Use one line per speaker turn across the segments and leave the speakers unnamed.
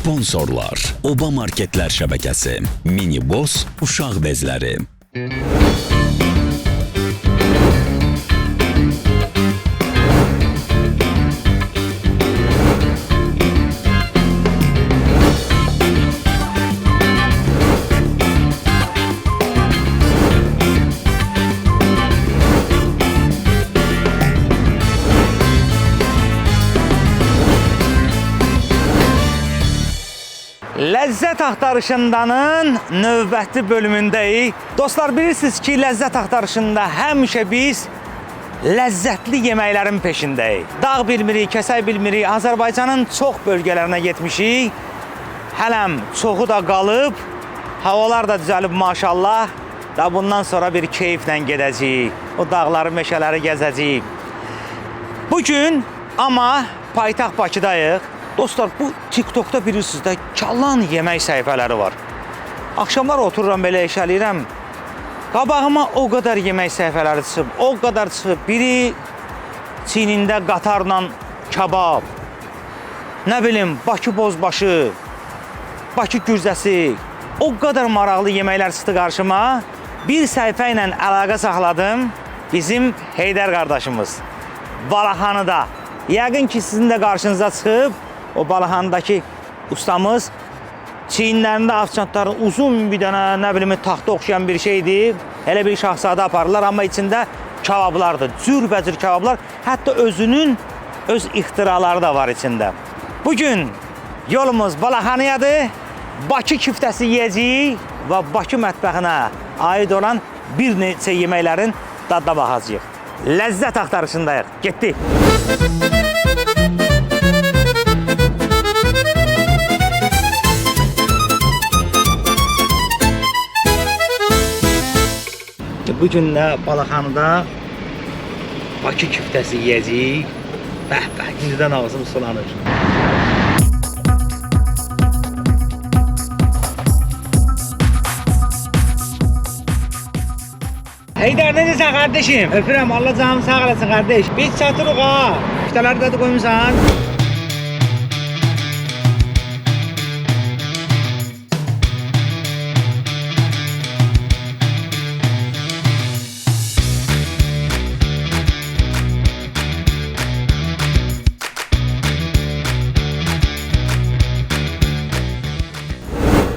Sponsorlar: Oba Marketlər şəbəkəsi, Mini Boss uşaq bezləri.
Ləzzət axtarışındanın növbəti bölümündəyik. Dostlar, bilirsiniz ki, ləzzət axtarışında həmişə biz ləzzətli yeməklərin peşindəyik. Dağ bilmirik, kəsək bilmirik. Azərbaycanın çox bölgələrinə getmişik. Hələm çoxu da qalıb, havalar da düzəlib maşallah. Da bundan sonra bir keyiflə gedəcəyik. O dağları, meşələri gəzəcəyik. Bugün amma paytaxt Bakıdayıq. Dostlar, bu TikTok'da bilirsiniz də çalan yemək səhifələri var. Akşamlar otururam belə eşəliyirəm. Qabağıma o qədər yemək səhifələri çıxıb, o qədər çıxıb. Biri çiynində qatarla kabab, nə bilim, Bakı bozbaşı, Bakı gürzəsi. O qədər maraqlı yeməklər çıxdı qarşıma. Bir səhifə ilə əlaqə saxladım. Bizim Heydər qardaşımız Balaxanıda. Yəqin ki, sizin də qarşınıza çıxıb. O Balaxanıdakı ustamız çiyinlərində afçantların uzun bir dənə, nə bilim, taxta oxşayan bir şeydir. Elə bir şahzadə aparırlar, amma içində kebablardır. Cürbəcür kebablar. Hətta özünün öz ixtiraları da var içində. Bugün yolumuz Balaxanıyadır. Bakı küftəsi yeyəcəyik və Bakı mətbəxinə aid olan bir neçə yeməklərin dadına baxacağıq. Ləzzət axtarışındayıq. Getdik. Bugün də Balaxanıda Bakı küftəsi yeyəcəyik. Bəh-bəh, indidən ağzım sulanır. Heydər, necəsən qardeşim? Öpürəm, Allah canım sağ olasın qardeş. Biz çatırıq ha. Küftələri də qoymuşsan.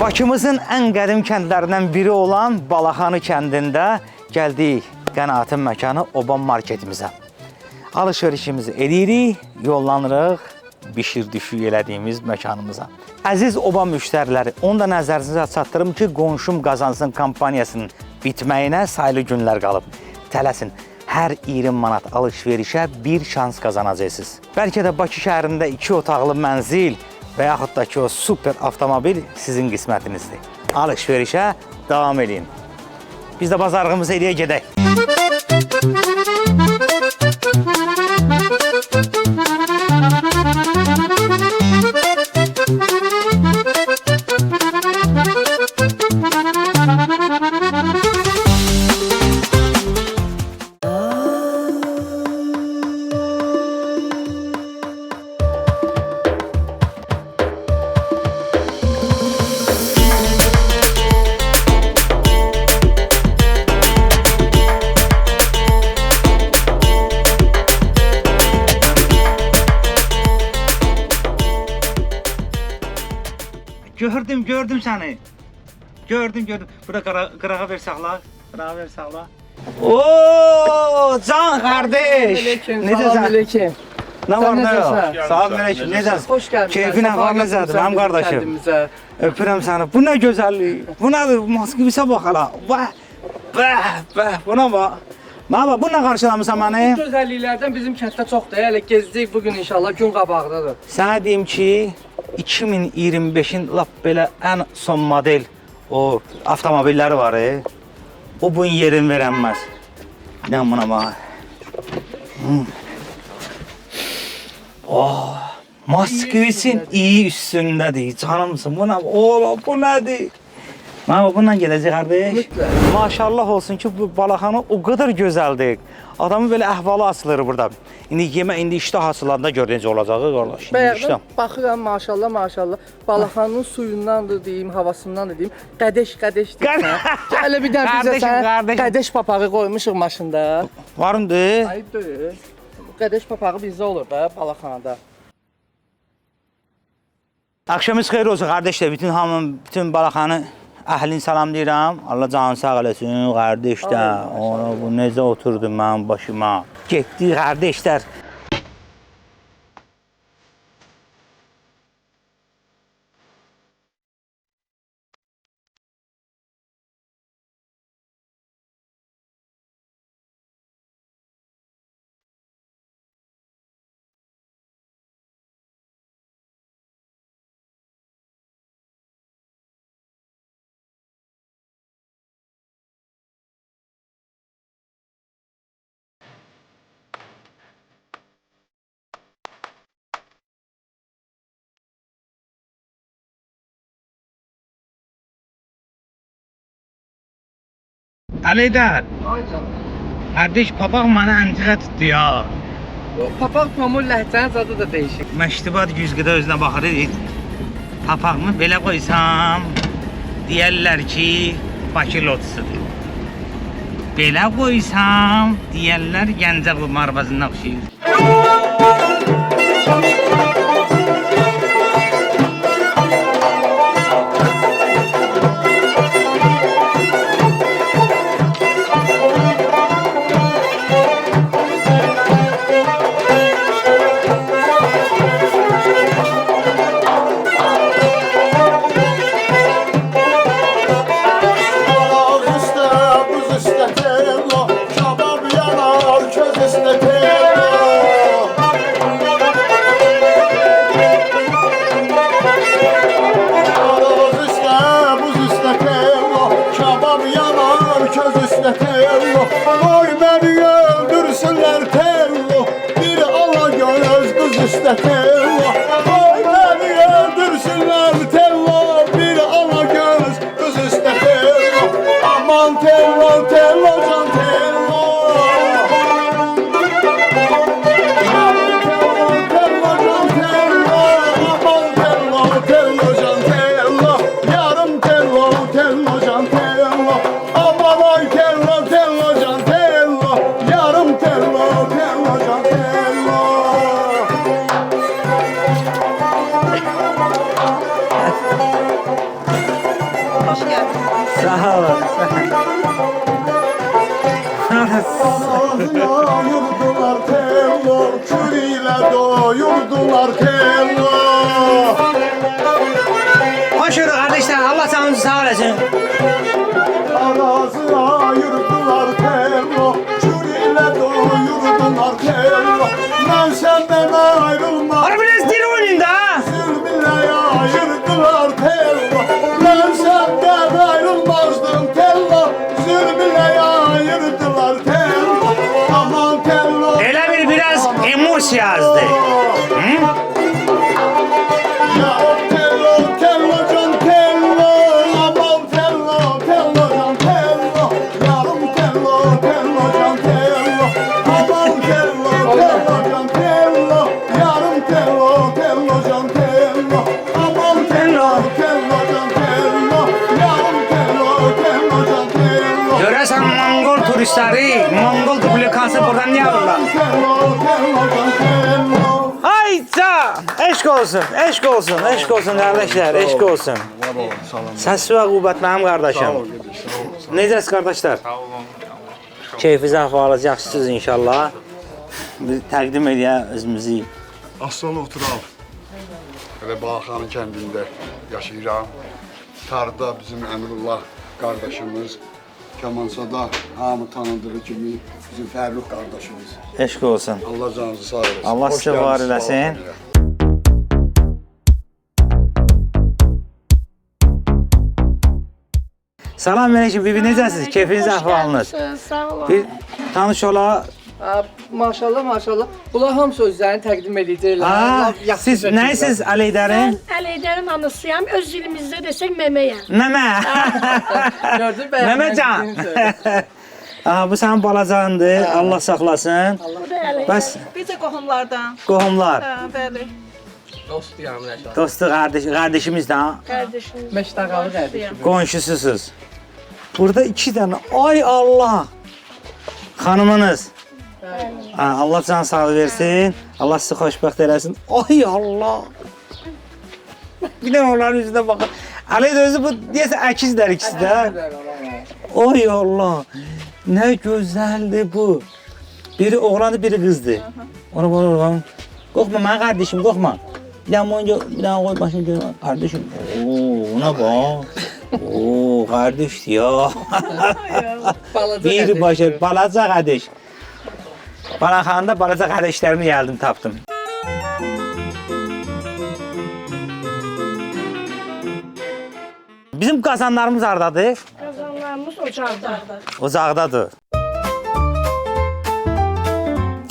Bakımızın ən qədim kəndlərindən biri olan Balaxanı kəndində gəldik Qənaətin məkanı Oba Marketimizə. Alışverişimizi edirik, yollanırıq bişir-düşük elədiyimiz məkanımıza. Əziz Oba müştəriləri, onu da nəzərinizə çatdırım ki, Qonşum Qazansın kampaniyasının bitməyinə sayılı günlər qalıb. Tələsin, hər 20 manat alışverişə bir şans qazanacaqsınız. Bəlkə də Bakı şəhərində 2 otaqlı mənzil və yaxud da ki, o super avtomobil sizin qismətinizdir. Alışverişə davam edin. Biz də bazarlığımızı eləyə gedək. Gördüm səni. Gördüm. Burada qırağa ver saxla. Ooo, can qardeş.
Necəsən?
Nə var, nə yox? Salam aleyküm. Necəsən?
Xoş gəlmisiniz.
Keyfin əhval necədir, mənim qardaşım? Öpürəm səni. Bu nə gözəllik? Bu nədir? Moskivisə bax hala. Bəh, buna bax. Baba, bu nə qarşılamısan məni?
Bu gözəlliklərdən bizim kənddə çoxdur. Hələ gezdik bugün inşallah, gün qabaqdadır.
Sənə deyim ki, 2025-in lap belə ən son model o avtomobilləri var. O bunun yerin verənməz. Nə buna bax. Moskviçin iyi üstündədir. Canımsın. Bu nədir? Mən bununla gələcək qardaş.
Mütləq.
Maşallah olsun ki, bu balaxana o qədər gözəldir. Adamın belə əhvalı açılır burada. İndi iştah açılanda gör necə olacaq qardaş.
Bayaqdan baxıram maşallah. Balaxanın suyundandır deyim, havasındandır deyim. Qədeş deyirsən. Gələ bir dənə bizə sən qədeş papağı qoymuşuq maşında.
Varımdır.
Ayıbdır. Qədeş papağı bizdə olur da balaxanada.
Axşamınız xeyir olsun qardaşlar. Bütün balaxanı əhlini salamlayıram. Allah canını sağ eləsin qardaşlar. Ona bu necə oturdu mənim başıma. Getdi qardaşlar. Əleydə,
Ay canım.
qardaş papaq mənə antiqa tutdu ya.
Papaq Tomul ləhcənin zadı da dəyişik.
Məştubat güzgüdə özünə baxır. Papaqımı belə qoysam, deyərlər ki, Bakı lotusudur. Belə qoysam, deyərlər Gəncə marbazına oxşayır. Sağ olun.
Doyurdular tello, kül ile doyurdular tello.
Hoş geldin kardeşler. Allah canınızı sağ olasın.
Arazı ayırdılar tello, kül ile doyurdular tello. Ben senden ayrılmam.
Ara biraz dil oynayın da.
Zülmüyle ayırdılar tello. Ben senden ayrılmazdım tello. Zülmüyle ayırdılar tello. Aman tello.
Elə biraz emosiya yazdı.
Ya tello, tello can tello. Aman tello, tello can tello. Yarım tello, tello can tello. Aman tello, tello can tello. Yarım tello, tello can tello. Aman tello, tello can tello. Yarım tello, tello can tello.
Görəsən Mongol turistləri, Mongol dublikası buradan niyə alırlar?
Tello, tello can tello.
Hayca! Eşq olsun, eşq olsun, eşq olsun qardaşlar, eşq olsun. Səs və qüvvət mənim qardaşım. Necəsiz qardaşlar? Keyfiniz əhvalınız yaxşısınız inşallah. Biz təqdim edək özümüzü.
Aslan otural. Elə Balaxanı kəndində yaşayıram. Tarda bizim Əmrullah qardaşımız, Kamansada hamı tanındığı kimi bizim Fərruh qardaşımız.
Eşq olsun.
Allah canınızı sağ eləsin.
Allah
Hoş
sizə
gəldiniz
var eləsin.
Balaxanıya.
Salam aleyküm, bibi necəsiz? Keyfiniz əhvalınız?
Sağ olun.
Bir tanış ola,
Maşallah, maşallah. Bunlar hamısı özlərini təqdim edirlər.
Aa,
Yaxşı
siz
şəkildə.
nəsiz Əleydarın?
Əleydarın anısıyam, öz dilimizdə desək məməyəm.
Məmə.
Gördün
Məməcan. Aa, bu sənin balacandır. Allah saxlasın.
Bu da Əleydarın.
Bəs
Biz də qohumlardan.
qohumlar,
Hə, bəli.
Dostuyam Rəşad.
dostu, qardaşımız da,
Qardaşımız.
Məştəqalı qardaşım.
qonşususuz. Burada 2 dənə. Ay Allah. Xanımınız. Allah can sağlığı versin. Allah sizi xoşbəxt eləsin. Ay Allah. Bir də onların üzünə baxın. Əli də özü bu deyəsə əkizlər ikisi də. Ay Allah. Nə gözəldir bu. Biri oğlandı, biri qızdı. Ona bana. Qorxma mən qardaşım, qorxma. Bir dənə qoy başını gör. Qardaşım. Oo, ona bax. Oo, qardaşdır ya.
Balaca
Bir
qardaş.
başa balaca qardaş. Balaxanada balaca qardaşlarımı gəldim tapdım. Bizim qazanlarımız hardadır?
Qazanlarımız ocaqda.
Ocaqdadır.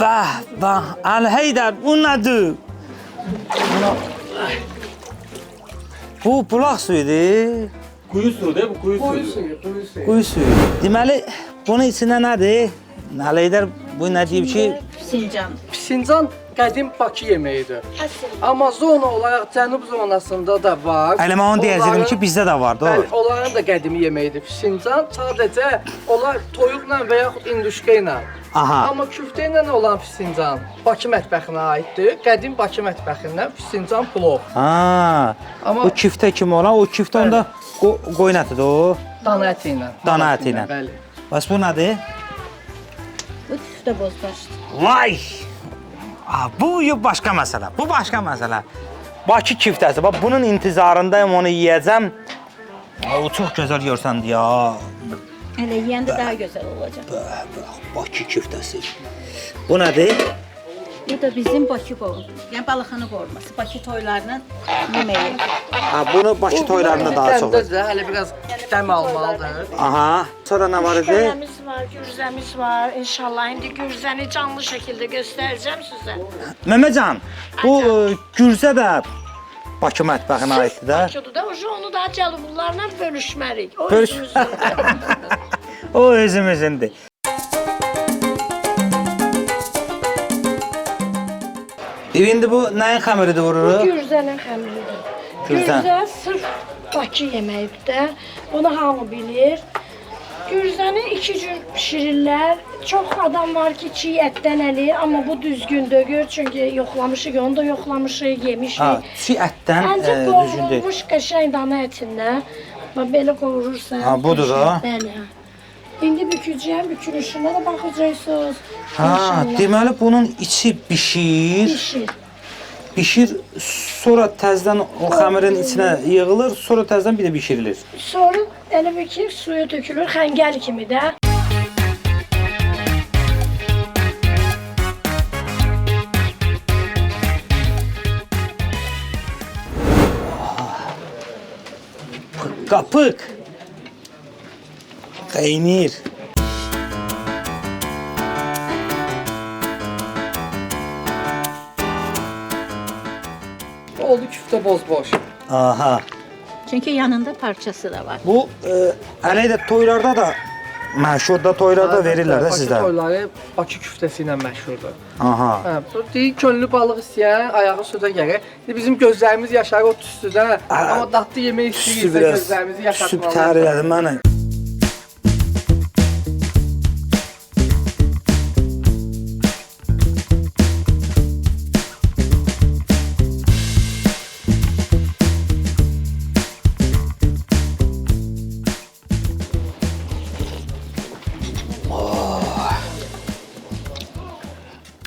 Vah, vah, Əlheydər, bu nədir? Bu bulaq suyudur.
Kuyu suyu değil mi? Kuyu
Quyu
suyu.
suyu, quyu suyu.
Quyu suyu. Deməli, bunun içində nədir? Əlheydər bu nə deyib ki,
Sincan.
Sincan qədim Bakı yeməyidir.
Əsl.
Amma zona olaraq cənub zonasında da var.
Ələmə onu deyəcəyim ki, bizdə də var,
Bəli,
doğru.
onların da qədimi yeməyidir. Sincan sadəcə onlar toyuqla və yaxud indüşka ilə.
Aha.
Amma küftə ilə olan Sincan Bakı mətbəxinə aiddir. Qədim Bakı mətbəxindən Sincan plov.
Ha.
Amma-
Bu küftə kimi olan, o küftə onda qoyun ətidir o.
Dana əti ilə.
Dana əti ilə.
Bəli.
Bəs bu nədir?
Bu küftə bozbaşdır.
Vay! Bu başqa məsələ. Bu başqa məsələ. Bakı küftəsi. Bax bunun intizarındayım, onu yeyəcəm. O çox gözəl görsəndi ya.
Elə yeyəndə daha gözəl olacaq.
Bakı küftəsi. Bu nədir?
Bu da bizim Bakı qovumu. Yəni Balaxanı qoruması. Bakı toylarının yeməyi.
Ha, bunu Bakı toylarında daha çox.
Dəmdədir, hələ biraz dəm almalıdır.
Aha. Sonra nə var idi?
Şəkərimiz var, gürzəmiz var. İnşallah indi gürzəni canlı şəkildə göstərəcəm sizə.
Məməcan, bu gürzə də Bakı mətbəxinə aiddir də.
Bakıdır da, onu da cəlublularla bölüşmərik. O
Bölüş-
özümüzün.
O özümüzündür. İndi bu nəyin xəmiridir vururuq?
Gürzənin xəmiridir.
Gürzə.
Gürzə sırf Bakı yeməyidir də. Bunu hamı bilir. Gürzəni 2 cür bişirirlər. Çox adam var ki, çiğ ətdən eləyir, amma bu düzgündür. Gör, çünki yoxlamışıq, onu da yoxlamışıq, yemişik.
Ha, çiğ ətdən
Əncə
düzgündür.
qovurulmuş qəşəng dana ətindən. Bax, belə qovurursan.
Ha, budur da.
Bəli. İndi bükəcəyəm, bükülüşünə də baxacaqsınız.
Ha,
İnşallah.
deməli bunun içi bişir.
Bişir.
Bişir, sonra təzədən o xəmirin içinə yığılır, sonra təzədən bir də bişirilir.
Sonra elə bir ki, suya tökülür, xəngəl kimi də.
Qapıq. Qaynir.
Oldu küftə boz-boş.
Aha.
Çünki yanında parçası da var.
Bu əleydə toylarda da məşhurda toylarda verirlər də sizdə.
Bakı toyları Bakı küftəsi ilə məşhurdur.
Aha.
Hə, bu deyir könlü balıq istəyən ayağı suda gərək. Bizim gözlərimiz yaşar o tüstüdə. Amma dadlı yemək istəyirsə gözlərimizi yaşatmalı.
Süb təhər elədi mənə.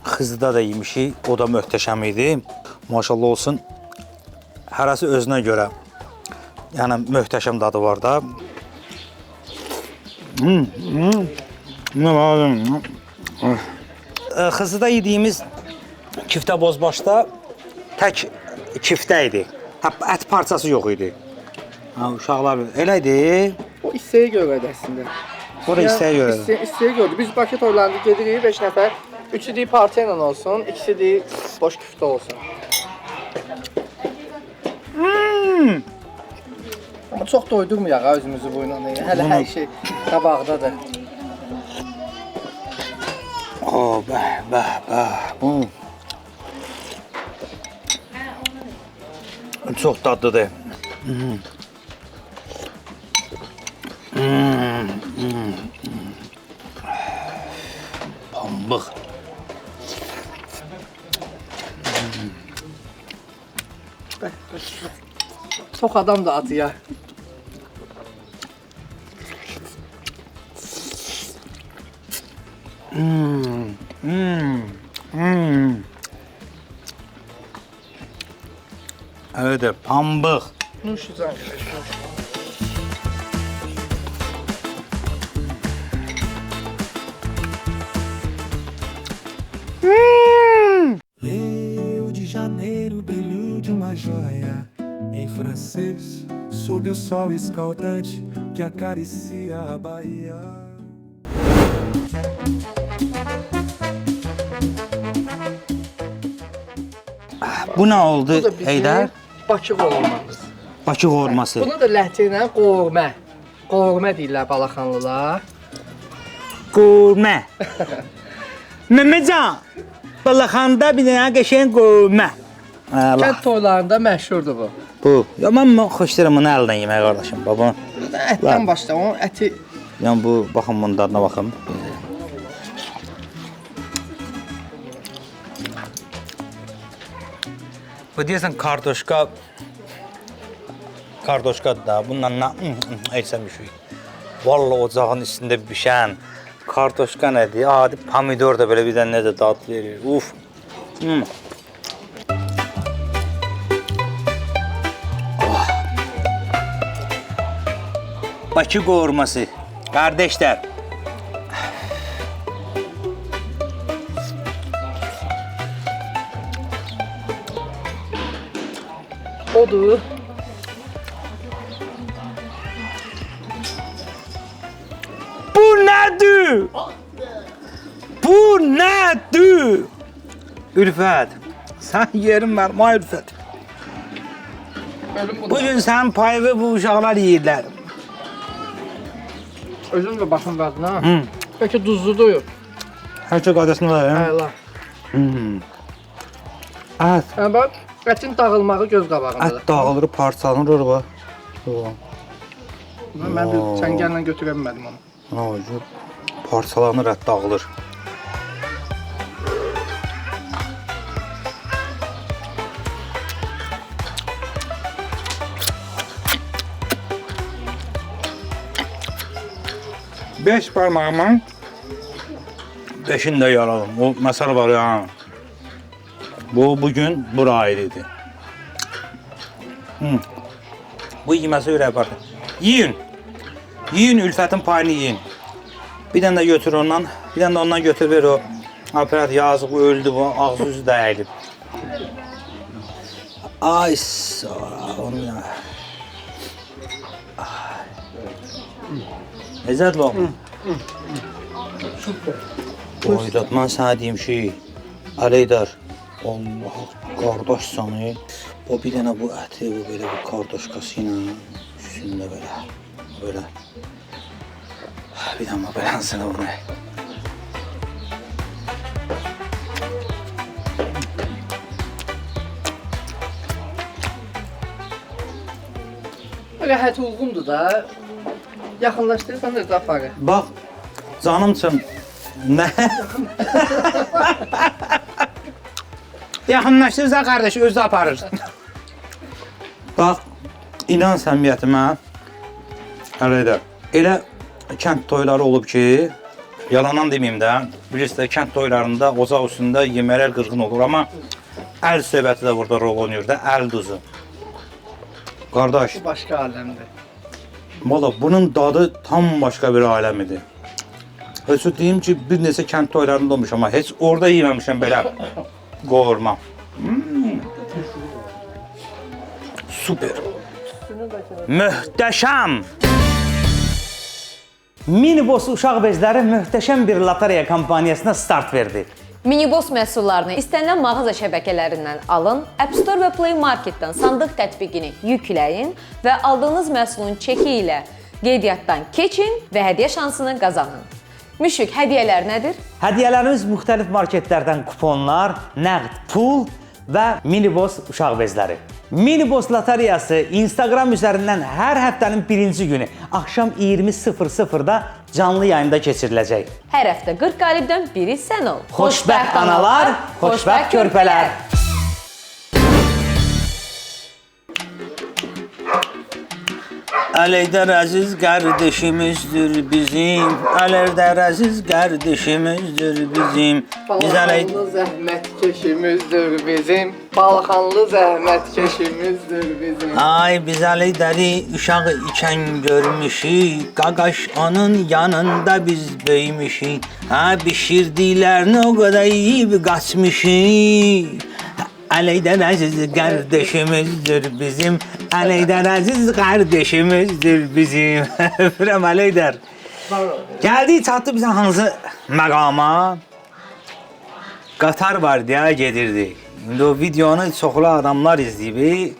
Xızıda da yemişik, o da möhtəşəm idi. Maşallah olsun. Hərəsi özünə görə. Yəni möhtəşəm dadı var da. Xızıda yediyimiz küftə bozbaşda tək küftə idi. Ət parçası yox idi. Ha, uşaqlar elə idi.
O istəyə görədir əslində.
O da istəyə görə.
İstəyə görə. Biz Bakı toylarında gedirik 5 nəfər Üçü deyib parça ilə olsun, ikisi deyib boş küftə olsun. Amma çox doydurmayaq ha özümüzü bu ilə. Hələ hər şey qabaqdadır.
Oh, bəh. Çox dadlıdır. Pambıq.
Çox adam da atı ya.
Öylədir, pambıq.
Nuşuzan.
Rio de Janeiro, brilho de uma joia em francês, sob o sol escaldante que acaricia a Bahia.
Bu nə oldu,
Bu da bizim
Heydər?
Bakı qovurmamız.
Bakı qovurması.
Bunu da ləhcə qovurmə. Qovurmə deyirlər Balaxanlılar.
Qovurmə. Məməcan, Balaxanda bir dənə qəşəng qovurmə.
Kənd toylarında məşhurdur bu.
Bu. Ya mən xoşlayıram bunu əldən yemək qardaşım. Baba.
Ətdən başla, onun əti
Yəni bu, baxın bunun dadına baxın. Bu deyəsən kartoşkadır da. Bununla etsəm bir şey. Vallahi ocağın üstündə bişən kartoşka nədir? Adi pomidor da belə bir dənə də dad verir. Uf. Bakı qovurması. Qardaşlar.
odur.
Bu nədir? Bu nədir? Ülfət. Sən yerin var, may Ülfət. Bugün sənin payını bu uşaqlar yeyirlər.
Özün də baxın dadına. Bəlkə duzlu doyur.
Hər şey qaydasında var, hə?
Ayla.
Ət.
Hə bax, ətin dağılmağı göz qabağındadır.
Ət dağılır, parçalanır orada.
Mən bir çəngəllə götürə bilmədim onu.
Nə parçalanır, ət dağılır. Beş parmağımın beşini de yaralım. O məsələ var ya. Bu bugün bura ayrıydı. Bu yeməsi ürək var. Yiyin. Yiyin, Ülfətin payını yiyin. Bir dənə də götür ondan. Bir dənə də ondan götür ver o. Aparat yazıq öldü bu. Ağzı yüzü dəyilib. Ay onu ya. Necədir bu? Oydat, mən sənə deyim şey, Əleydar, Allah, qardaş səni, o bir dənə bu əti, bu belə bu kardoşkası ilə üstündə belə. Bir dənə bələnsənə bunu.
Rəhət uyğundur da. Yaxınlaşdırırsan da aparır.
Bax, canımçın, nə? Yaxınlaşdırırsan qardaş, özü aparır. Bax, inan səmiyyətimə, Əleydar, elə kənd toyları olub ki, yalandan deməyim də, bilirsiniz, kənd toylarında ocaq üstündə yeməklər qırğın olur, amma əl söhbəti də burada rol oynayır da, əl duzu. Qardaş,
Bu başqa aləmdir.
valla bunun dadı tam başqa bir aləm idi. Heç deyim ki, bir neçə kənd toylarında olmuş, amma heç orada yeməmişəm belə qovurma. Super. Möhtəşəm. Minibus uşaq bezləri möhtəşəm bir lotereya kampaniyasına start verdi.
Minibos məhsullarını istənilən mağaza şəbəkələrindən alın, App Store və Play Marketdən sandıq tətbiqini yükləyin və aldığınız məhsulun çeki ilə qeydiyyatdan keçin və hədiyyə şansını qazanın. Müşfiq, hədiyyələr nədir?
Hədiyyələrimiz müxtəlif marketlərdən kuponlar, nəqd pul və Minibos uşaq bezləri. Minibos lotereyası Instagram üzərindən hər həftənin birinci günü axşam 20:00-da canlı yayında keçiriləcək.
Hər həftə 40 qalibdən biri sən ol.
Xoşbəxt analar, xoşbəxt körpələr. Əleyhdər əziz qardaşımızdır bizim. Əleyhdər əziz qardaşımızdır bizim.
Balxanlı zəhmətkeşimizdir bizim. Balxanlı zəhmətkeşimizdir bizim.
Ay biz Əleyhdəri uşaq ikən görmüşük. Qaqaş onun yanında biz böyümüşük. Ha bişirdiklərini o qədər yeyib qaçmışıq. Əleyhdər əziz qardaşımızdır bizim. Əleyhdər əziz qardaşımızdır bizim. Öpürəm Əleyhdər. Gəldik, çatdı bizə hansı məqama? Qatar var deyə gedirdik. İndi o videonu çoxlu adamlar izləyib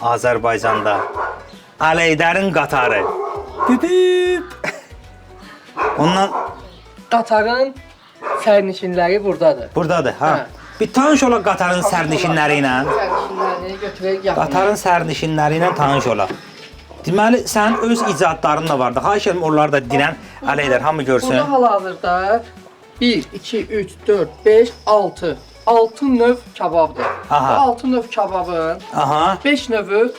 Azərbaycanda. Əleyhdərin qatarı. Bübüb. Ondan
Qatarın sərnişinləri buradadır.
buradadır, ha. Bir tanış olaq qatarın sərnişinləri ilə.
Sərnişinlərini götürək yaxına.
Qatarın sərnişinləri ilə tanış olaq. Deməli, sənin öz icadların da vardı. Xahiş edirəm onları da dinən Əleyhdər hamı görsün.
Burada hal-hazırda 1, 2, 3, 4, 5, 6. 6 növ kababdır.
Aha.
Bu 6 növ kababın
Aha,
5 növü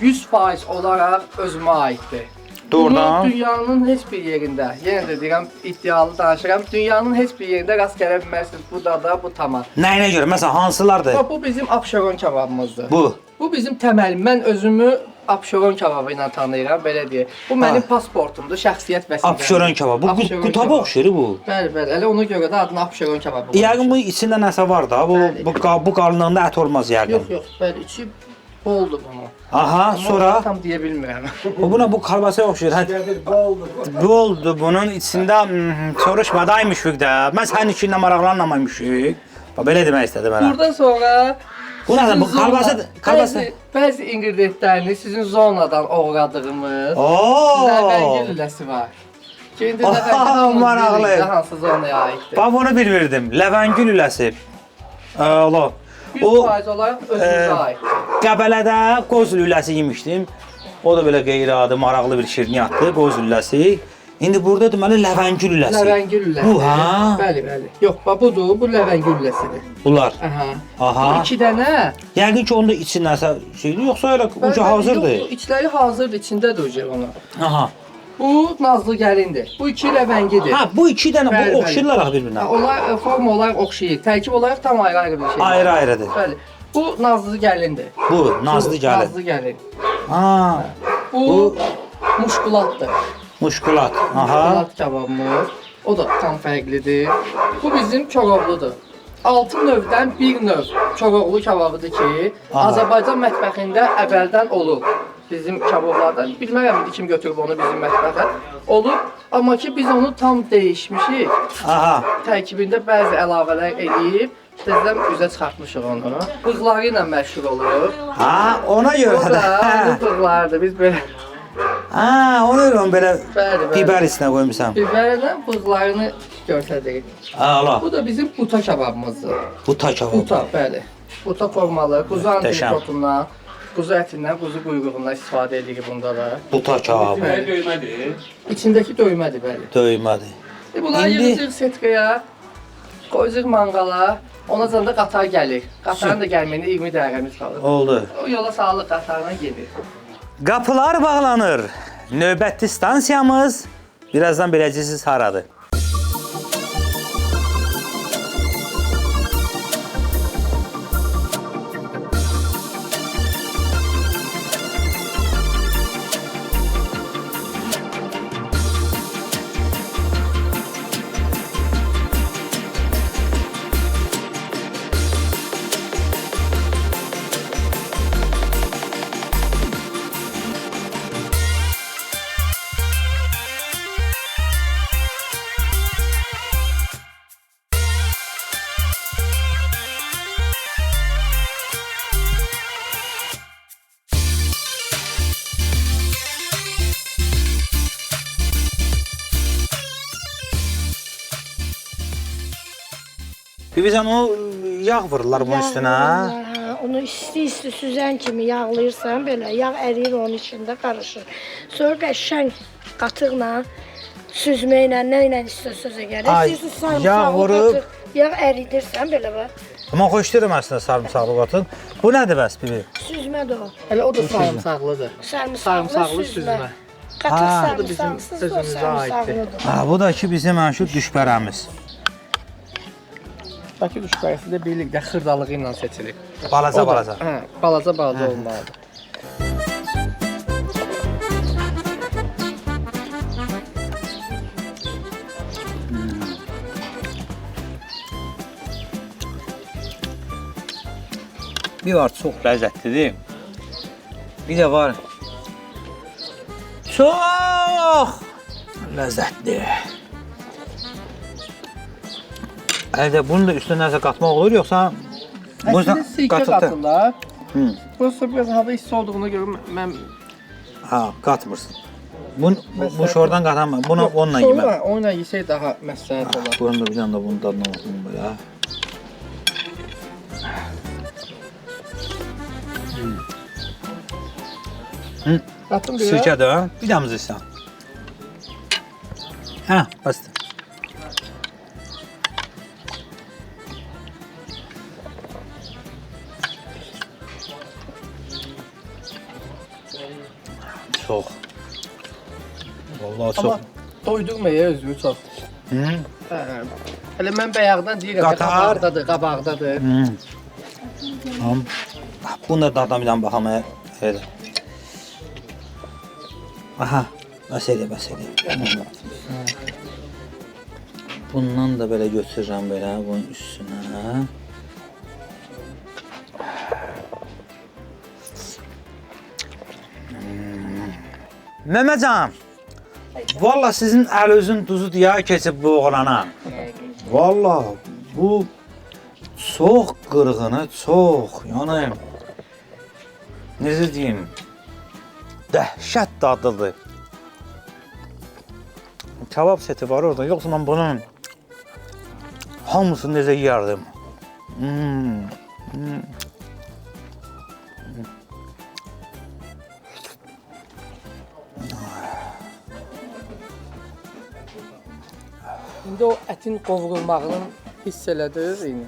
100% olaraq özümə aiddir.
doğrudan.
Bunu dünyanın heç bir yerində, yenə də deyirəm, iddialı danışıram, dünyanın heç bir yerində rast gələ bilmərsiniz. Burada da bu tamam.
Nəyinə görə? Məsələn, hansılardır?
Bu bizim Abşeron kababımızdır.
Bu.
Bu bizim təməlim. Mən özümü Abşeron kababı ilə tanıyıram, belə deyək. Bu mənim pasportumdur, şəxsiyyət vəsiqəm.
Abşeron kebabı. Bu
Abşeron
qutaba
kebabı.
oxşayır bu.
Bəli, bəli. Elə ona görə də adını Abşeron kababı qoymuşam.
Yəqin bu içində nəsə var da. Bu qalınlığında ət olmaz yəqin.
Yox, yox. Bəli, içi boldur bunu.
Aha,
Amma
sonra
tam deyə bilmirəm.
buna bu kalbasaya oxşayır. Bu oldu. Bunun içində soruşmadaymış də. Mən sənin işinlə maraqlanmamışıq. Belə demək istədim mənə.
Buradan sonra
Bu nədir? Bu kalbasa.
Bəzi ingredientlərini sizin zonadan oğradığımız
Oo!
ləvəngül lüləsi var. İndi
Aha, maraqlı.
hansı zonaya aiddir?
Bax bunu bilmirdim. Ləvəngül lüləsi. Allah.
100% olaraq özünüzə aiddir.
Qəbələdə qoz lüləsi yemişdim. O da belə qeyri-adi, maraqlı bir şirniyyatdır, qoz lüləsi. İndi burada deməli ləvəngül lüləsi.
Ləvəngül lüləsi.
Bu, ha?
Bəli, bəli. Yox, bax budur, bu ləvəngül lüləsidir.
Bunlar.
Aha.
Aha.
Bu 2 dənə.
Yəqin ki, onda içi nəsə şeydir, yoxsa elə uca hazırdır.
Yox, içləri hazırdır, içindədir uca onu.
Aha.
Bu nazlı gəlindir. Bu 2 ləvəngidir.
Ha, bu iki dənə,
Bəli,
bu
bəli.
oxşayırlar axı bir-birinə.
Onlar forma olaraq oxşayır. Tərkib olaraq tam ayrı-ayrı bir şey.
Ayrı-ayrıdır.
Bəli. Bu nazlı gəlindir.
Bu, nazlı gəlin.
Nazlı gəlin.
Ha,
Bu muşkulatdır.
muşkulat. Aha.
Muşkulat kababımız. O da tam fərqlidir. Bu bizim Koroğludur. 6 növdən bir növ Koroğlu kababıdır ki,
Aha.
Azərbaycan mətbəxində əvvəldən olub. Bizim kabablardan bilmərəm indi kim götürüb onu bizim mətbəxə. Olub, amma ki biz onu tam dəyişmişik.
Aha.
Tərkibində bəzi əlavələr eləyib, bizdən üzə çıxartmışıq onu. Bığları ilə məşhur olur.
Ha, ona
O
görə
da
də.
onun bığlarıdır. Biz belə
Ha, ona görə onu belə
Bəli, bəli.
biber içinə qoymusan.
biberlə bığlarını göstəririk.
Allah.
Bu da bizim buta kababımızdır.
Bu ta kebabı.
Buta, bəli. Buta formalı, quzu
Möhtəşəm.
antrikotundan, quzu ətindən, quzu quyruğundan istifadə edirik bunda da.
Bu ta kebabı.
İçindəki döymədir, bəli.
Döymədi.
Bunları
İndi-
yığırıq setkaya, qoyuruq manqala, ona sonra da qatar gəlir. Qatarın da gəlməyinə 20 dəqiqəmiz qalır.
Oldu.
O yola sağlıq qatarına gedir.
Qapılar bağlanır. Növbəti stansiyamız birazdan biləcəksiniz haradır. Bizən o yağ vururlar bunun üstünə.
Hə, onu isti süzən kimi yağlayırsan belə, yağ əriyir onun içində qarışır. Sonra qəşəng qatıqla süzməklə, nə ilə istəsəz gəlir. İstəyirsən
yağ vurub,
yağ əridirsən belə bax.
Amma xoşlayıram əslində sarımsaqlı qatıq. Bu nədir bəs bibi?
Süzmədir o.
Hələ o da sarımsaqlıdır.
Sarımsaqlı süzmə. Qatıq sarımsaqsız da sarımsaqlıdır.
Ha, bu da ki bizim məşhur düşbərəmiz.
Bakı düşbərəsi də birlikdə xırdalığı ilə seçilir.
Balaca.
Hə, balaca olmalıdır.
Bir var çox ləzzətlidir. Bir də var çox ləzzətli. Əldə bunu da üstünə nəsə qatmaq olur yoxsa
Əslində sirkə qatırlar. Burası biraz hava hissi olduğuna görə mən
qatmırsın. Bu şordan qatamam. Bunu onunla yeməm.
Sonra onunla yesək daha məsləhət olar.
Bunu da bir dənə bunu dadına baxım belə.
Qatım bir.
Sirkədir. Bir dəmiz istəyəm. Hə, bəsdir. Çox. Vallahi çox.
Amma doydurmaya özünü çox. Hələ mən bayaqdan deyirəm ki, qabaqdadır.
Tamam. Bunu da dadına bir dənə baxam. Elə. Aha, bəs elə. Bundan da belə götürürəm belə bunun üstünə. Məməcan, valla sizin əl-özün duzu deyə keçib bu oğlana. Valla bu çox qırğını, çox, yəni necə deyim, dəhşət dadlıdır. Kabab seti var orada, yoxsa mən bunun hamısını necə yeyərdim.
İndi o ətin qovrulmağını hiss elədiniz indi.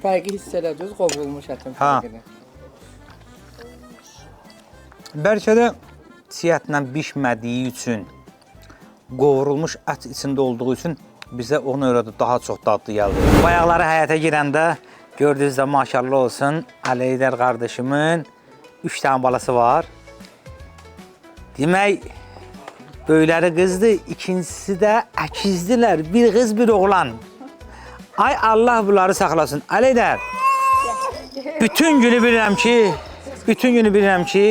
Fərqi hiss elədiniz qovrulmuş ətin fərqini.
Bəlkə də çiğətlə bişmədiyi üçün, qovrulmuş ət içində olduğu üçün bizə ona görə də daha çox dadlı gəldi. Bayaqları həyətə girəndə gördüyünüzdə maşallah olsun, Əliydər qardaşımın 3 dənə balası var. Demək, böyləri qızdır, ikincisi də əkizdirlər, bir qız, bir oğlan. Ay Allah bunları saxlasın. Əliydər, bütün günü bilirəm ki,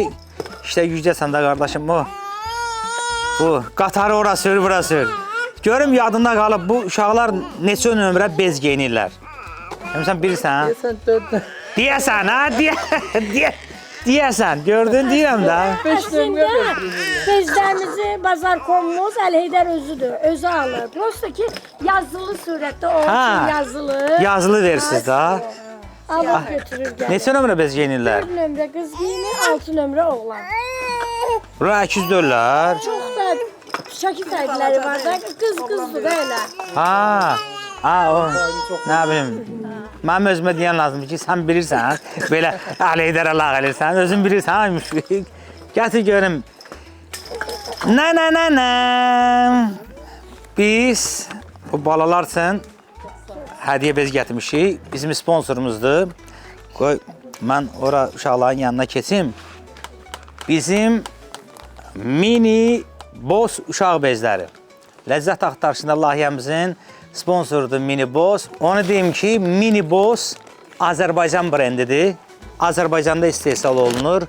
işte yüzdəsən də qardaşım bu. Bu, qatarı ora sür, bura sür. Görüm yadında qalıb, bu uşaqlar neçə nömrə bez geyinirlər. Sən bilirsən?
Deyəsən 4
Deyəsən, deyəsən, gördün, deyirəm də.
5 nömrə
Bezlərimizi Bazar.com'umuz Əliydər özüdür, özü alır. Prosta ki, yazılı surətdə o üçün yazılı.
Yazılı versiniz da.
Alıb götürür gəlir.
Neçə nömrə bez geyinirlər?
4 nömrə qız giyinir, 6 nömrə oğlan.
Bura əkizdirlər.
Çox da şəkil fərqləri var da, qız-qızdır da elə.
O, nə bilim, mənim özümə deyən lazımdır ki, sən bilirsən, belə Əliydərə lağ elirsən, özün bilirsən, Müşfiq. Gətir görüm. Biz bu balalar üçün hədiyyə bez gətirmişik, bizim sponsorumuzdur. Qoy, mən ora uşaqların yanına keçim. Bizim mini boz uşaq bezləri. Ləzzət axtarışında layihəmizin sponsorudur Mini Boz. Onu deyim ki, Mini Boz Azərbaycan brendidir. Azərbaycanda istehsal olunur.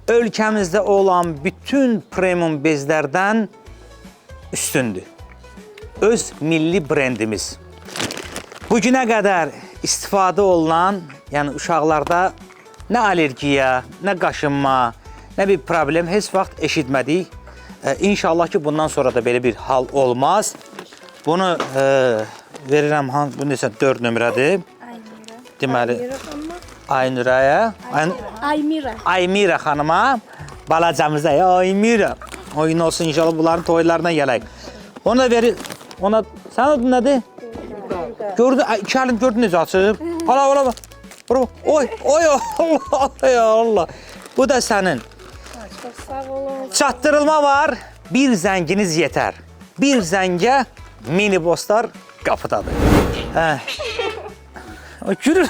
Ölkəmizdə olan bütün premium bezlərdən üstündür. Öz milli brendimiz. Bugünə qədər istifadə olunan, yəni uşaqlarda nə allergiya, nə qaşınma, nə bir problem heç vaxt eşitmədik. İnşallah ki, bundan sonra da belə bir hal olmaz. Bunu verirəm bu neçə 4 nömrədir. Deməli Aynuraya, Aymira xanıma, balacamıza Aymira. Oyun olsun inşallah bunların toylarına gələk. Ona verir, ona sən adın nədir? Gördü, iki əlim gördü necə açıb. Hala. Oy, Allah. Bu da sənin.
Çok sağ olun.
Çatdırılma var. Bir zənginiz yetər. Bir zəngə mini bosslar qapıdadır. O gülür.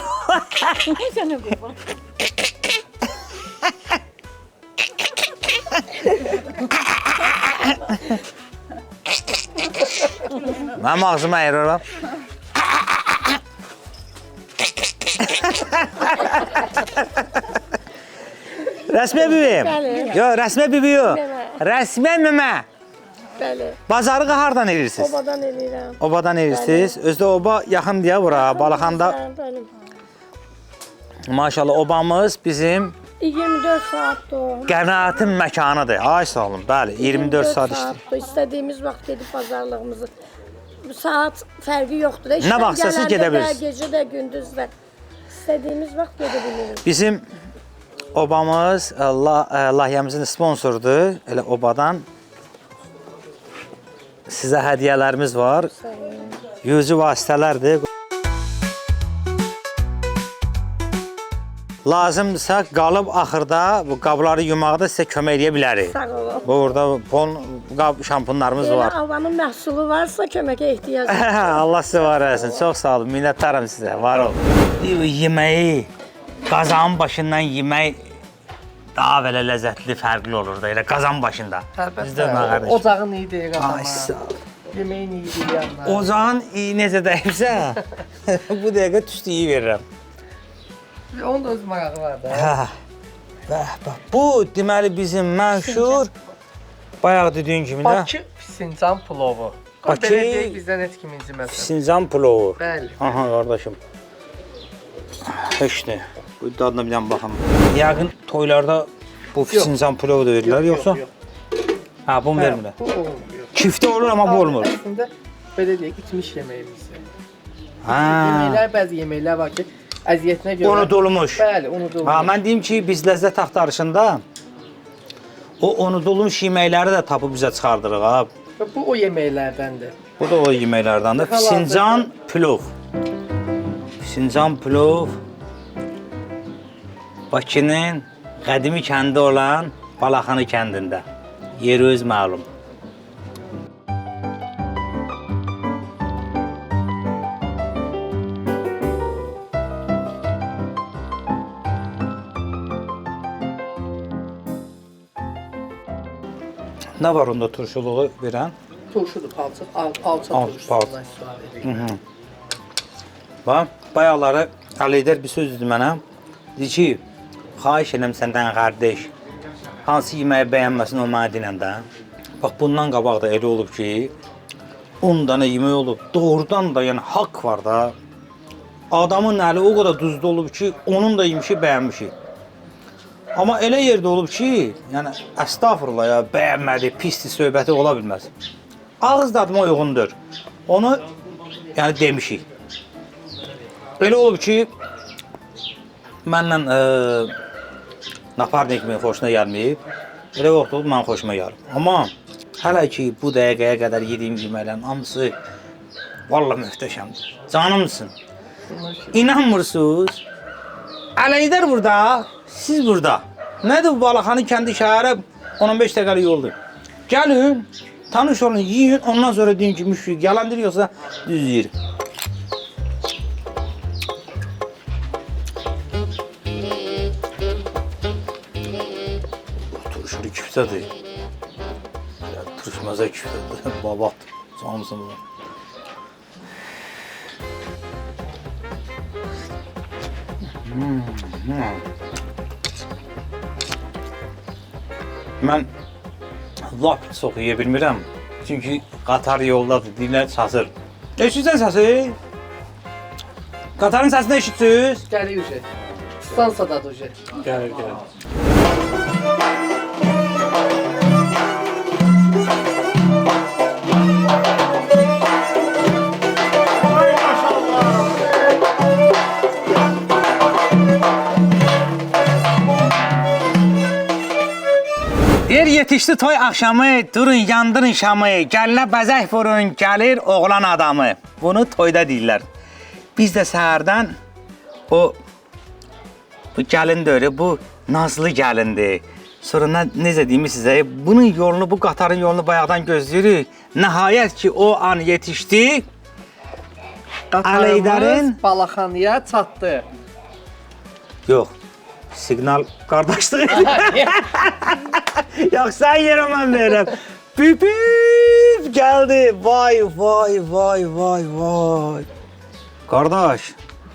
Mənim ağzıma ayırıram. Rəsmə bibim. Yox, rəsmə bibi yox. Rəsmə məmə.
Bəli.
Bazarı hardan edirsiniz?
Obadan eləyirəm.
Obadan edirsiniz. Özdə oba yaxın deyə bura, Balaxanda.
Bəli.
Maşallah obamız bizim
24 saatdır.
qənaətin məkanıdır. Ay sağ olun, bəli, 24 saat işləyir.
İstədiyimiz vaxt edib bazarlığımızı. Bu saat fərqi yoxdur da.
Nə vaxtsa siz gedə bilirsiniz.
Gecə də, gündüz də. İstədiyimiz vaxt gedə bilirik.
Bizim obamız layihəmizin sponsorudur. Elə obadan sizə hədiyyələrimiz var. Yüzü vasitələrdir. Lazımdırsa qalıb axırda bu qabları yumaqda sizə kömək edə bilərik.
Sağ olun.
Burada qab şampunlarımız var.
Havanın məhsulu varsa köməkə ehtiyac var.
Allah sizə var eləsin. Çox sağ olun. Minnətdaram sizə. Var olun. Yeməyi qazanın başından yemək daha belə ləzzətli, fərqli olur da elə qazan başında. Bizdə nə qardaş?
Ocağın iyi deyir
Ay
qazanma.
sağ ol.
Yeməyin iyi deyir yanına.
Ocağın iyi necə dəyibsə, bu dəqiqə tüstü iyi verirəm.
Onun da öz marağı var da.
Bu deməli bizim məşhur bayaq dediyin kimi də
Bakı Sincan plovu.
Bakı-
Belə deyək bizdən heç kim inciməsin.
Sincan plovu.
Bəli.
Aha qardaşım. İşte bu dadına bir dənə baxım. Yəqin toylarda bu Sincan plovu da verirlər yoxsa? Ha, bunu vermirlər.
Bu olmuyor.
Kiftə olur amma bu olmur.
Əslində belə deyək, itmiş yeməyimizdir.
Ha.
Yeməklər, bəzi yeməklər var ki, əziyyətinə görə...
Unudulmuş.
Bəli, unudulmuş.
Ha, mən deyim ki, biz ləzzət axtarışında o unudulmuş yeməkləri də tapıb bizə çıxardırıq ha.
Bu o yeməklərdəndir.
Bu da o yeməklərdəndir. Sincan plov. Sincan plov Bakının qədimi kəndi olan Balaxanı kəndində. Yeri öz məlum. Nə var onda turşuluğu verən?
Turşudur, alça turşusundan istifadə edirik.
Bax, bayaqları Əlidər bir söz dedi mənə. Dedi ki, xahiş edirəm səndən qardaş, hansı yeməyi bəyənməsin o mənə dinən də. Bax, bundan qabaq da elə olub ki, 10 dənə yemək olub, doğrudan da yəni haqq var da. Adamın əli o qədər duzlu olub ki, onun da yemişi bəyənmişi. Amma elə yerdə olub ki, yəni əstağfurullah ya, bəyənmədi, pisli söhbəti ola bilməz. Ağız dadıma uyğundur. Onu yəni demişik. Elə olub ki, mənlə naparnik mi xoşuna gəlməyib. Elə vaxt olub mənim xoşuma gəlib. Amma hələ ki bu dəqiqəyə qədər yediyim yeməklərin hamısı vallahi möhtəşəmdir. Canımsın. İnanmırsınız? Əleyhdər burada, siz burada. Nədir bu Balaxanı kəndi şəhərə 15 dəqiqəlik yoldur. Gəlin, tanış olun, yiyin, ondan sonra deyin ki, müşrik yalandır yoxsa düz yeyirik. Turşulu küftədir. Turşmaza küftədir. Babat, canımsın burada. Mən lap çox yeyə bilmirəm. Çünki qatar yoldadır, deyirlər çasır. Eşitsən səsi? Qatarın səsini eşitsiniz?
Gəlir ücret. Stansadadır ücret.
Gəlir. Deyir yetişdi toy axşamı, durun yandırın şamı, gəlinə bəzək vurun, gəlir oğlan adamı. Bunu toyda deyirlər. Biz də səhərdən bu gəlin dörü, bu nazlı gəlindir. Sonra necə deyim sizə, bunun yolunu, bu qatarın yolunu bayaqdan gözləyirik. Nəhayət ki, o an yetişdi.
Qatarımız Balaxanıya çatdı.
Yox, siqnal qardaşlığı. Yox, sən yerə mən verirəm. Büp gəldi. Vay, vay, vay, vay, vay. Qardaş,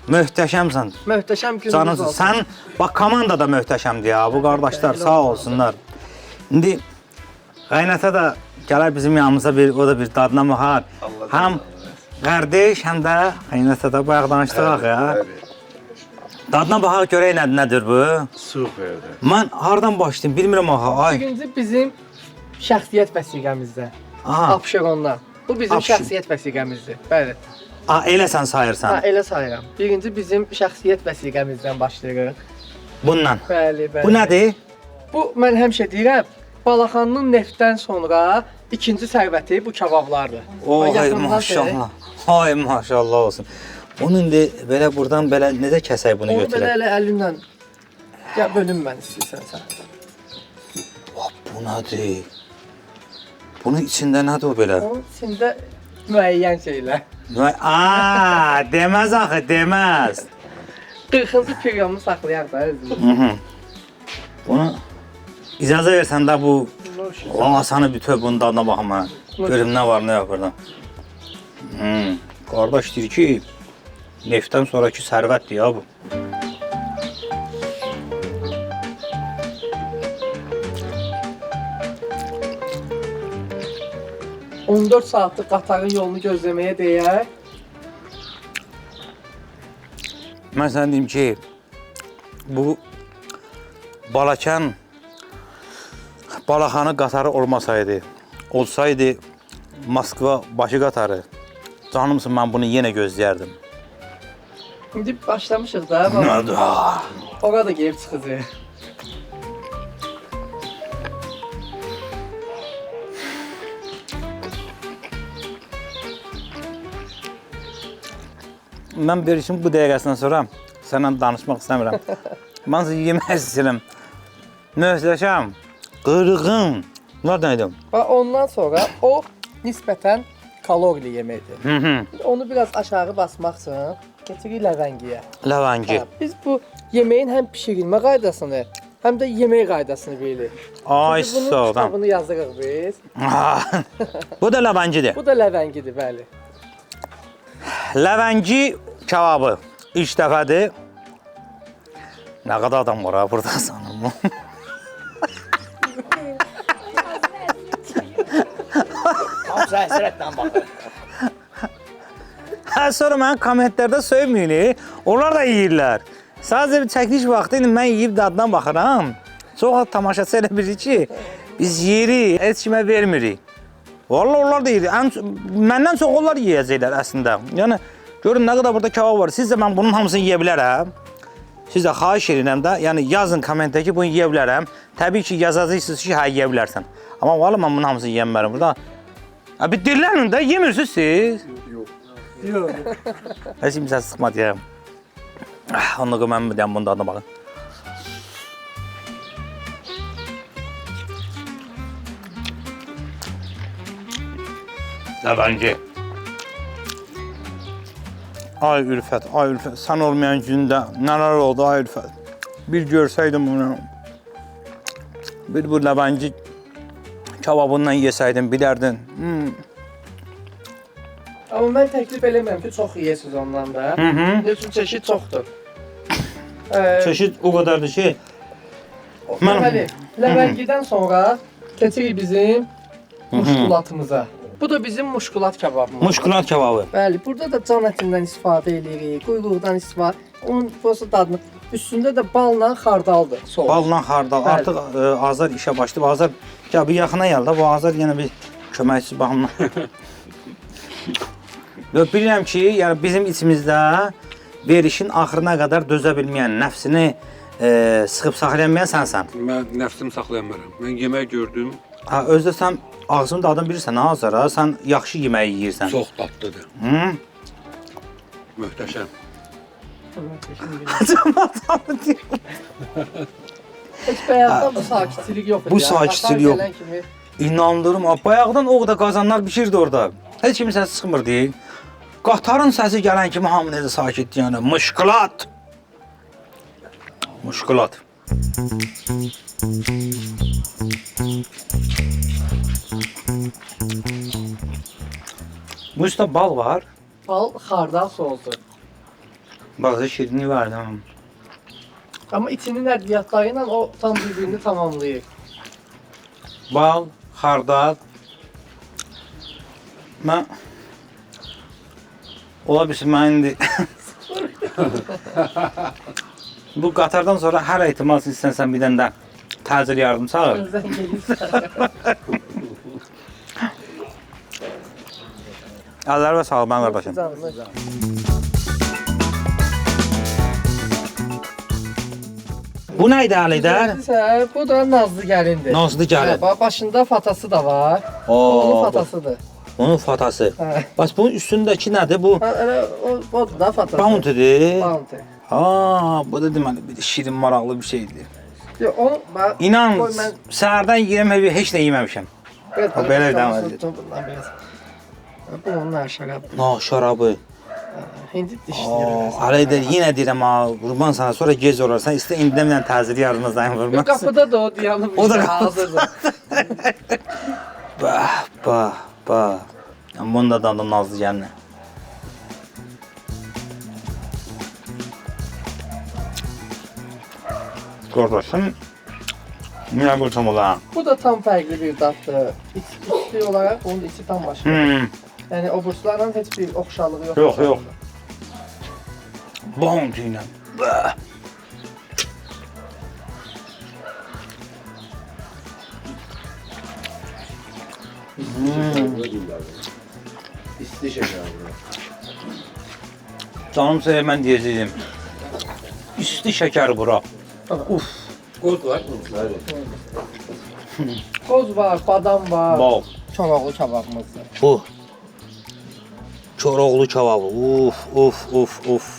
möhtəşəmsən.
Möhtəşəm günümüz
Canınız,
olsun.
sən, bax komanda da möhtəşəmdir ya. Bu qardaşlar sağ olsunlar. İndi qaynata da gələr bizim yanımıza bir, o da bir dadına baxar. Həm qardaş, həm də qaynata da bayaq danışdıq ya. Dadına baxaq görək nədir bu?
Superdir.
Mən hardan başlayım bilmirəm axı. Ay.
Birinci bizim şəxsiyyət vəsiqəmizdə.
Aha.
Apşerondan. Bu bizim
Apşeron.
şəxsiyyət vəsiqəmizdir. Bəli.
Elə sən sayırsan.
Ha, elə sayıram. Birinci bizim şəxsiyyət vəsiqəmizdən başlayırıq.
Bundan.
Bəli, bəli.
Bu nədir?
Bu mən həmişə deyirəm, Balaxanının neftdən sonra ikinci sərvəti bu kabablardır.
Oy
Yaxından
maşallah. Ay maşallah olsun. Onu indi belə buradan belə necə kəsək bunu
Onu belə
götürək?
elə əlinlə ya bölün mən istəyirsən sən.
Bu nədir? Bunun içində nədir o belə?
Onun içində müəyyən şeylər.
Deməz axı, deməz.
40-cı periodunu saxlayaq da özümüz.
Bunu icazə versən də bu Asanı bütöv bunun dadına baxım mən. Görüm nə var, nə yox burada. Qardaş deyir ki, neftdən sonraki sərvətdir ya bu.
...14 saatlıq qatarın yolunu gözləməyə deyək.
Mən sənə deyim ki, bu Balaxanı qatarı olmasaydı, olsaydı Moskva başı qatarı, canımsın mən bunu yenə gözləyərdim.
İndi başlamışıq da. Ora da gelib çıxacaq.
Mən verişim bu dəqiqəsindən sonra sənlə danışmaq istəmirəm. Mən sizə yemək istəyirəm. Möhtəşəm, qırğın. Bunlar nə idi?
Və ondan sonra o nisbətən kalorili yeməkdir. Onu biraz aşağı basmaq üçün getirik ləvəngiyə.
Ləvəngi.
Biz bu yeməyin həm pişirilmə qaydasını, həm də yemək qaydasını bilirik.
Ay
Bunun
sağ ol.
kitabını yazırıq biz.
Bu da ləvəngidir.
Bu da ləvəngidir, bəli.
Ləvəngi kebabı ilk dəfədir. Nə qədər adam var ha burada sanırım.
Hamısı həsrətlə baxır.
Sonra mən kommentlərdə söyməyin, onlar da yeyirlər. Sadəcə bir çəkiliş vaxtı ilə mən yeyib dadına baxıram. Çox tamaşaçı elə bilir ki, biz yeyirik, heç kimə vermirik. Vallahi onlar da yeyir. Məndən çox onlar yeyəcəklər əslində. Yəni görün nə qədər burada kebab var. Siz də mən bunun hamısını yeyə bilərəm. Siz də xahiş edirəm də, yəni yazın kommentdə ki, bunu yeyə bilərəm. Təbii ki, yazacaqsınız ki, hə yeyə bilərsən. Amma vallahi mən bunun hamısını yeyəmərəm burada. Bir dillənin də yemirsiniz siz. Yox. Heç kimsə sıxmadı ya. Onunla mən deyəm bunun dadına baxın. Ləvəngi. Ay Ülfət, ay Ülfət. Sən olmayan gündə nələr oldu ay Ülfət. Bir görsəydim onu. Bir bu ləvəngi kebabından yesəydin, bilərdin.
Amma mən təklif eləmirəm ki, çox yeyəsiniz ondan da. Ne üçün çeşid çoxdur.
Çeşid o qədərdir ki,
Bəli, ləvəngidən sonra keçirik bizim muşkulatımıza. Bu da bizim muşkulat kebabımız.
muşkulat kebabı.
Bəli, burada da can ətindən istifadə edirik, quyruqdan istifadə. Onun prosta dadını. Üstündə də balla xardaldır. Soğuk.
Balla xardal.
Bəli.
Artıq Azər işə başlayıb. Azər ya bir yaxına gəldi. Bu Azər yenə bir köməkçi baxımdan. Bilirəm ki, yəni bizim içimizdə verişin axırına qədər dözə bilməyən, nəfsini sıxıb saxlayanmayan sənsən.
Mən nəfsimi saxlayamıram. Mən yemək gördüm,
Ha, özdə sən ağzının dadını bilirsən, ha Azara, sən yaxşı yemək yeyirsən.
çox dadlıdır.
Hı?
Möhtəşəm.
Heç bəyazda bu sakitçilik yox idi.
Bu
ya.
sakitçilik
Qatar
yox.
gələn kimi
İnandırım, bayaqdan o qədər qazanlar bişirdi orada. Heç kimin səsi çıxmırdı. Qatarın səsi gələn kimi hamı necə sakitdi yəni. Muşkulat. Muşkulat. Bu üstə bal var.
bal xardal sosu.
Bazı şirinliği var tamam.
Amma içinin nəqliyyatları ilə o tam bir-birini tamamlayır.
Bal, xardal. Mən ola bilsin mən indi bu qatardan sonra hər ehtimal istənsən bir dənə də təcil yardım çağır.
Özdən gelirsən.
Əllərə sağ ol mən qardaşım. Bu nə idi Əlidər?
Bu da Nazlı gəlindir.
Nazlı gəlin.
Hə, başında fatası da var. Onun fatasıdır.
Onun fatası.
Hə.
Bax bunun üstündəki nədir bu?
Ha, elə o da fatası.
Bounty'dir.
Bounty.
Ha, bu da deməli bir şirin maraqlı bir şeydir.
Yox, o bax.
İnan,
qoy mən
səhərdən yeyirəm, heç də yeməmişəm.
Evet,
O belə bir dənə var.
Bu onun şərabı.
No, şarabı.
Hindi dişləyir.
Əlidər yenə deyirəm ha, qurban sana sonra gec olarsan, istə indidən mən təcili yardıma zəng vurmaq.
Qapıda da o dayanıb.
O da
hazırdır.
Bax. Bunun da dadı nazlı gəlinə. Qardaşım, niyə qurtum ola?
Bu da tam fərqli bir daddır. İçli olaraq onun içi tam başqa. Yəni o burslarla heç bir oxşarlığı yox.
Yox. Bounty ilə.
İsti şeker.
Canım səhər mən deyəcəyim. İsti şəkər bura. Uf.
Qoz var.
Qoz var, badam var.
Bal.
Çoroğlu kababımızdır.
Bu. Çoroğlu kebabı. Uf.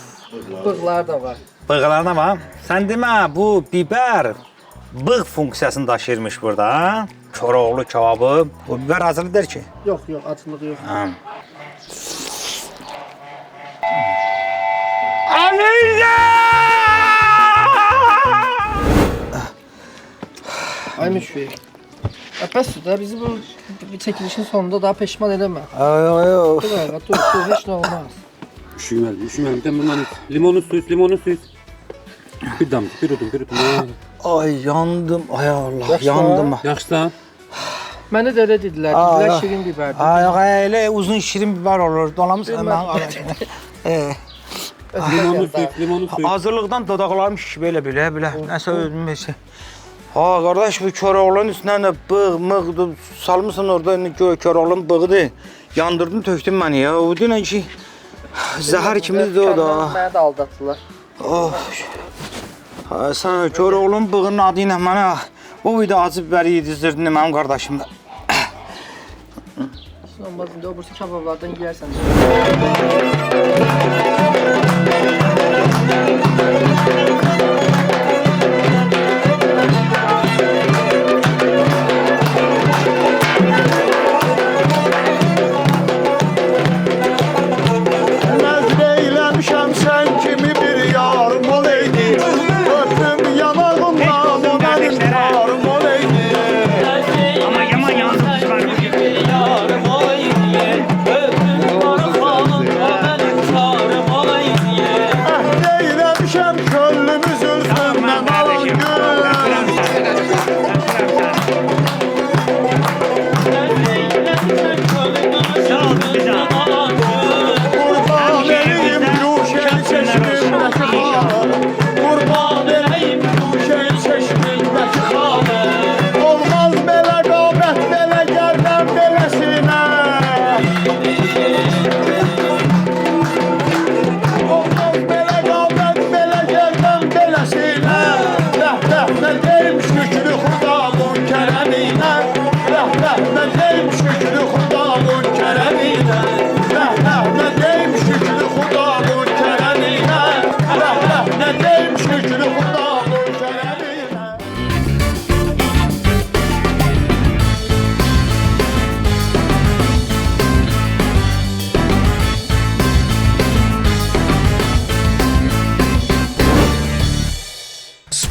Bığlar da var.
Bığlarına bax. Sən demə bu biber bığ funksiyasını daşıyırmış burada. Ha? Çoroğlu kebabı. Bu biber hazırdır ki.
Yox, acılığı yox.
Ha.
Ay Müşfiq. Bəs də bizi bu çəkilişin sonunda daha peşman eləmə.
Ay.
Dur, heç nə olmaz.
Üşüməlim. Dən bundan limonu süz. Bir damcı, bir udum.
Ay yandım. Ay Allah,
Yaxşı
yandım.
Yaxşısan?
Mənə də elə dedilər. Dedilər şirin biberdir.
Ay, elə uzun şirin biber olur. Dolamısan mən.
Limonu süz.
Hazırlıqdan dodaqlarım şişib belə. Nəsə özüm şey. Ha, qardaş bu Köroğlu'nun üstündən də bığ, mığ salmışsan orada Köroğlu'nun bığıdır. Yandırdın, tökdün məni ya. O deyən ki zəhər kimidir o da.
Mənə də aldatdılar.
Ha, sən Köroğlu'nun bığının adı ilə mənə bu video acı biberi yedizdirdin mənim qardaşım da.
Olmaz indi o bursu kabablardan yeyərsən.
Eyləmişəm sən kimi bir yarım oleydi. Öpüm yanağımdan mənim yarım oleydi.
Ama yaman yansımış var bu gibi.
Yarım oleydi. Öpüm yanağımdan mənim yarım oleydi. Eyləmişəm könlümü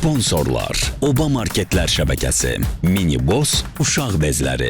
Sponsorlar: Oba Marketlər şəbəkəsi, Mini Boss uşaq bezləri.